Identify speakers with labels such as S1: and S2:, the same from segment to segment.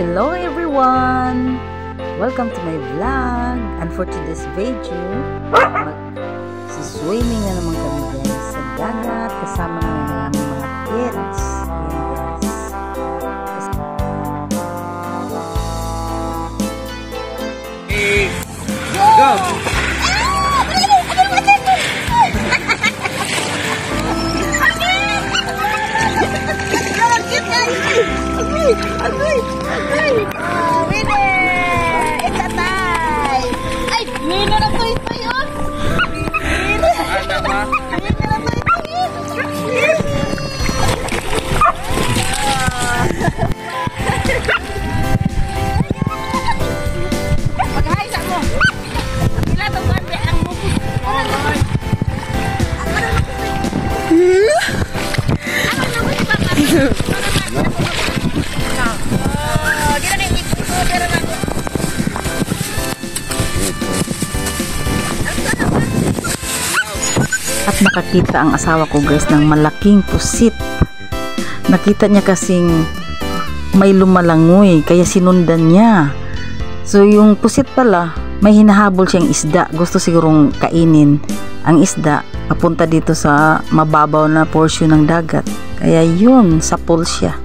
S1: Hello everyone! Welcome to my vlog. And for today's video, swimming na naman kami guys sa dagat kasama namin ang aming mga kids.
S2: Hey, go!
S1: At nakakita ang asawa ko guys ng malaking pusit. Nakita niya kasing may lumalangoy kaya sinundan niya. So yung pusit pala may hinahabol siyang isda. Gusto sigurong kainin ang isda papunta dito sa mababaw na portion ng dagat. Kaya yun, sapol siya.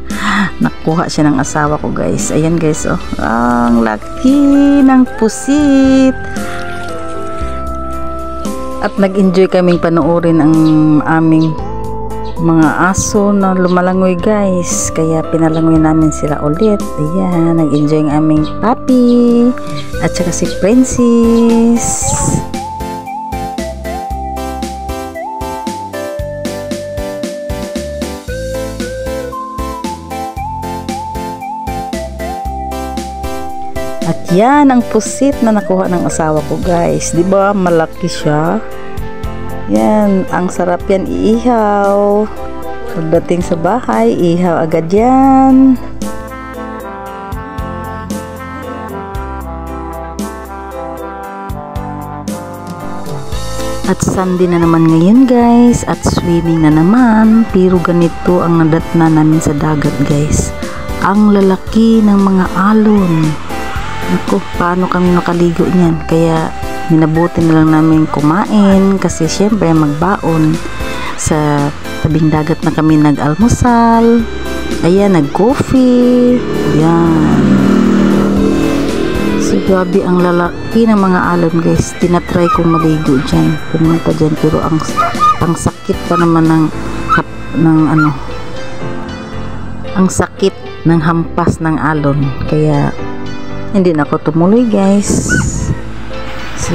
S1: Nakuha siya ng asawa ko guys. Ayan guys, oh, ang laki ng pusit. At nag-enjoy kaming panoorin ang aming mga aso na lumalangoy guys. Kaya pinalangoy namin sila ulit. Ayan, nag-enjoy ang aming puppy at saka si Princess. At yan ang pusit na nakuha ng asawa ko guys. Di ba malaki siya? Yan, ang sarap yan iihaw. Pagdating sa bahay, ihaw agad yan. At Sunday na naman ngayon guys. At swimming na naman. Pero ganito ang nadatna namin sa dagat guys. Ang lalaki ng mga alon. Naku, paano kami makaligo niyan? Kaya minabuti na lang namin kumain kasi syempre magbaon. Sa tabing dagat na kami nag-almusal. Ayan, nag-coffee. Ayan. So grabe ang lalaki ng mga alon guys. Tinatry kong maligo dyan. Pumunta dyan pero ang sakit pa naman ang sakit ng hampas ng alon. Kaya hindi na ako tumuloy guys. So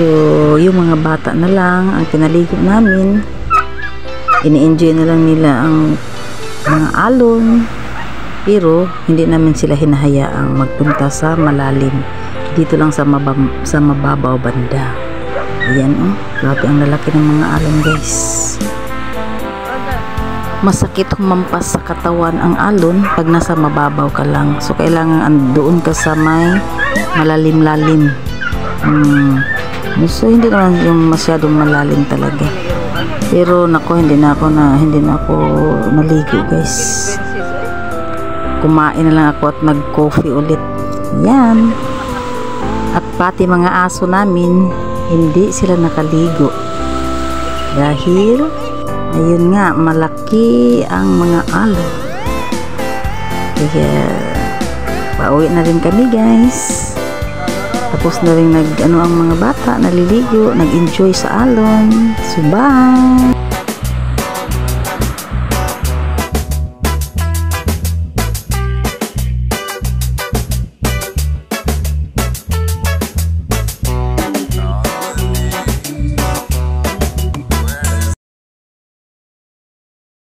S1: yung mga bata na lang ang pinaligo namin. Ini-enjoy na lang nila ang mga alon. Pero hindi namin sila hinahayaang magpunta sa malalim. Dito lang sa mababaw banda. Ayan oh, grabe ang lalaki ng mga alon guys. Masakit humampas sa katawan ang alon pag nasa mababaw ka lang. So kailangan doon ka sa may malalim-lalim. So hindi naman yung masyadong malalim talaga. Pero nako, hindi na ako naligo guys. Kumain na lang ako at nag-coffee ulit. Yan. At pati mga aso namin hindi sila nakaligo. Dahil ayun nga, malaki ang mga alon. Kaya pauwi na rin kami guys. Tapos na rin ang mga bata naliligo, nag-enjoy sa alon. So bye!